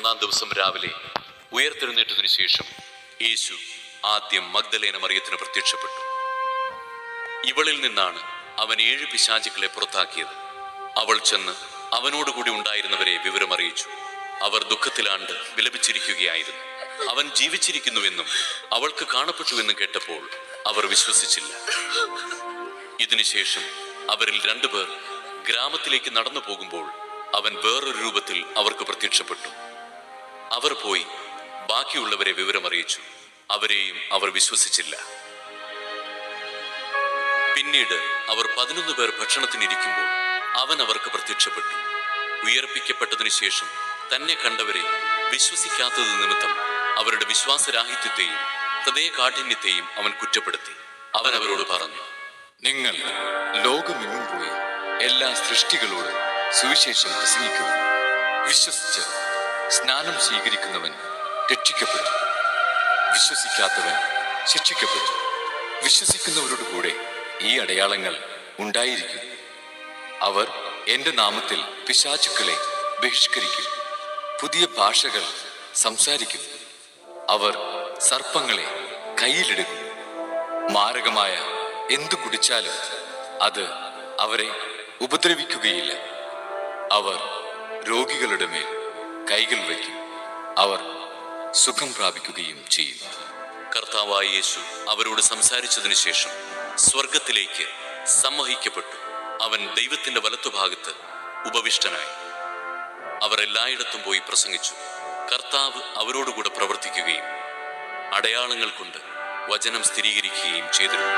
1 ദിവസം രാവിലെ ഉയർത്തെഴുന്നേറ്റതിനു ശേഷം യേശു ആദ്യം മഗ്ദലേന മറിയത്തിന് പ്രത്യക്ഷപ്പെട്ടു. ഇവളിൽ നിന്നാണ് അവൻ 7 പിശാചുക്കളെ പുറത്താക്കിയത്. അവൾ ചെന്ന് അവനോടുകൂടി ഉണ്ടായിരുന്നവരെ വിവരമറിയിച്ചു. അവർ ദുഃഖത്തിലാണ്ട് വിലപിച്ചിരിക്കുകയായിരുന്നു. അവൻ ജീവിച്ചിരിക്കുന്നുവെന്നും അവൾക്ക് കാണപ്പെട്ടുവെന്നും കേട്ടപ്പോൾ അവർ വിശ്വസിച്ചില്ല. ഇതിനുശേഷം അവരിൽ 2 പേർ ഗ്രാമത്തിലേക്ക് നടന്നു പോകുമ്പോൾ അവൻ വേറൊരു രൂപത്തിൽ അവർക്ക് പ്രത്യക്ഷപ്പെട്ടു. അവർ പോയി ബാക്കിയുള്ളവരെ വിവരമറിയിച്ചു. അവരെയും അവർ വിശ്വസിച്ചില്ല. പിന്നീട് അവർ 11 പേർ ഭക്ഷണത്തിനിരിക്കുമ്പോൾ അവൻ അവർക്ക് പ്രത്യക്ഷപ്പെട്ടു. ഉയർപ്പിക്കപ്പെട്ടതിനു ശേഷം തന്നെ കണ്ടവരെ വിശ്വസിക്കാത്തത് നിമിത്തം അവരുടെ വിശ്വാസരാഹിത്യത്തെയും ഹൃദയകാഠിന്യത്തെയും അവൻ കുറ്റപ്പെടുത്തി. അവൻ അവരോട് പറഞ്ഞു, നിങ്ങൾ ലോകമെങ്ങും പോയി എല്ലാ സൃഷ്ടികളോടും സുവിശേഷം പ്രസംഗിക്കുക. വിശ്വസിച്ച് സ്നാനം സ്വീകരിക്കുന്നവൻ രക്ഷിക്കപ്പെടും, വിശ്വസിക്കാത്തവൻ ശിക്ഷിക്കപ്പെടും. വിശ്വസിക്കുന്നവരോട് കൂടെ ഈ അടയാളങ്ങൾ ഉണ്ടായിരിക്കും. അവർ എൻ്റെ നാമത്തിൽ പിശാചുക്കളെ ബഹിഷ്കരിക്കും, പുതിയ ഭാഷകൾ സംസാരിക്കും, അവർ സർപ്പങ്ങളെ കയ്യിലെടുക്കും, മാരകമായ എന്തു കുടിച്ചാലും അത് അവരെ ഉപദ്രവിക്കുകയില്ല. അവർ രോഗികളുടെ മേൽ കൈകൾ വയ്ക്കും, അവർ സുഖം പ്രാപിക്കുകയും ചെയ്യും. കർത്താവായ യേശു അവരോട് സംസാരിച്ചതിനു ശേഷം സ്വർഗത്തിലേക്ക് സംവഹിക്കപ്പെട്ടു. അവൻ ദൈവത്തിന്റെ വലത്തുഭാഗത്ത് ഉപവിഷ്ടനായി. അവർ എല്ലായിടത്തും പോയി പ്രസംഗിച്ചു. കർത്താവ് അവരോടുകൂടെ പ്രവർത്തിക്കുകയും അടയാളങ്ങൾ കൊണ്ട് വചനം സ്ഥിരീകരിക്കുകയും ചെയ്തിരുന്നു.